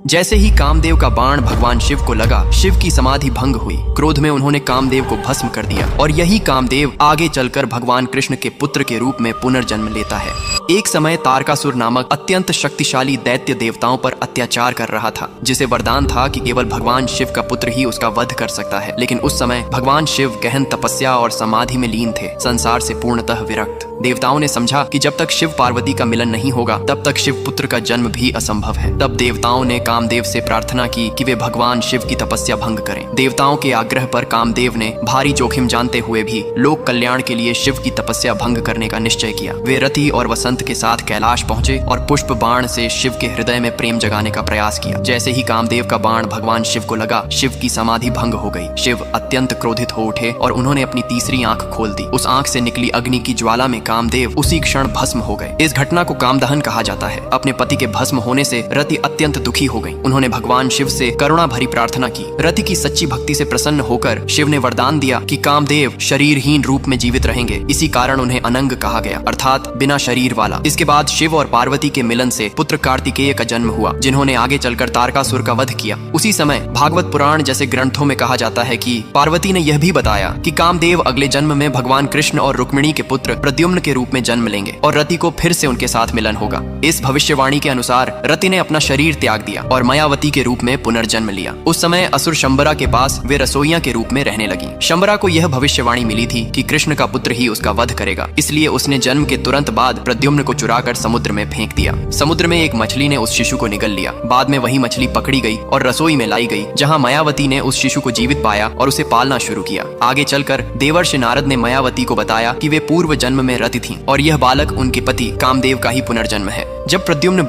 जैसे ही कामदेव का बाण भगवान शिव को लगा, शिव की समाधि भंग हुई। क्रोध में उन्होंने कामदेव को भस्म कर दिया और यही कामदेव आगे चलकर भगवान कृष्ण के पुत्र के रूप में पुनर्जन्म लेता है। एक समय तारकासुर नामक अत्यंत शक्तिशाली दैत्य देवताओं पर अत्याचार कर रहा था, जिसे वरदान था कि केवल भगवान शिव का पुत्र ही उसका वध कर सकता है। लेकिन उस समय भगवान शिव गहन तपस्या और समाधि में लीन थे, संसार से पूर्णतः विरक्त। देवताओं ने समझा कि जब तक शिव पार्वती का मिलन नहीं होगा तब तक शिव पुत्र का जन्म भी असंभव है। तब देवताओं ने कामदेव से प्रार्थना की कि वे भगवान शिव की तपस्या भंग करें। देवताओं के आग्रह पर कामदेव ने भारी जोखिम जानते हुए भी लोक कल्याण के लिए शिव की तपस्या भंग करने का निश्चय किया। वे रति और वसंत के साथ कैलाश पहुंचे और पुष्प बाण से शिव के हृदय में प्रेम जगाने का प्रयास किया। जैसे ही कामदेव का बाण भगवान शिव को लगा, शिव की समाधि भंग हो गई। शिव अत्यंत क्रोधित हो उठे और उन्होंने अपनी तीसरी आंख खोल दी। उस आंख से निकली अग्नि की ज्वाला में कामदेव उसी क्षण भस्म हो गए। इस घटना को कामदहन कहा जाता है। अपने पति के भस्म होने से रति अत्यंत दुखी हो गई। उन्होंने भगवान शिव से करुणा भरी प्रार्थना की। रति की सच्ची भक्ति से प्रसन्न होकर शिव ने वरदान दिया कि कामदेव शरीरहीन रूप में जीवित रहेंगे। इसी कारण उन्हें अनंग कहा गया, अर्थात बिना शरीर वाला। इसके बाद शिव और पार्वती के मिलन से पुत्र कार्तिकेय का जन्म हुआ, जिन्होंने आगे चलकर तारकासुर का वध किया। उसी समय भागवत पुराण जैसे ग्रंथों में कहा जाता है कि पार्वती ने यह भी बताया कि कामदेव अगले जन्म में भगवान कृष्ण और रुक्मिणी के पुत्र प्रद्युम्न के रूप में जन्म लेंगे और रति को फिर से उनके साथ मिलन होगा। इस भविष्यवाणी के अनुसार रति ने अपना शरीर त्याग दिया और मायावती के रूप में पुनर्जन्म लिया। उस समय असुर शंबरा के पास वे रसोइया के रूप में रहने लगी। शंबरा को यह भविष्यवाणी मिली थी कि कृष्ण का पुत्र ही उसका वध करेगा, इसलिए उसने जन्म के तुरंत बाद प्रद्युम्न को चुराकर समुद्र में फेंक दिया। समुद्र में एक मछली ने उस शिशु को निगल लिया। बाद में वही मछली पकड़ी गई और रसोई में लाई गई, जहाँ मायावती ने उस शिशु को जीवित पाया और उसे पालना शुरू किया। आगे चलकर देवर्षि नारद ने मायावती को बताया कि वे पूर्व जन्म में रति थीं और यह बालक उनके पति कामदेव का ही पुनर्जन्म है। जब प्रद्युम्न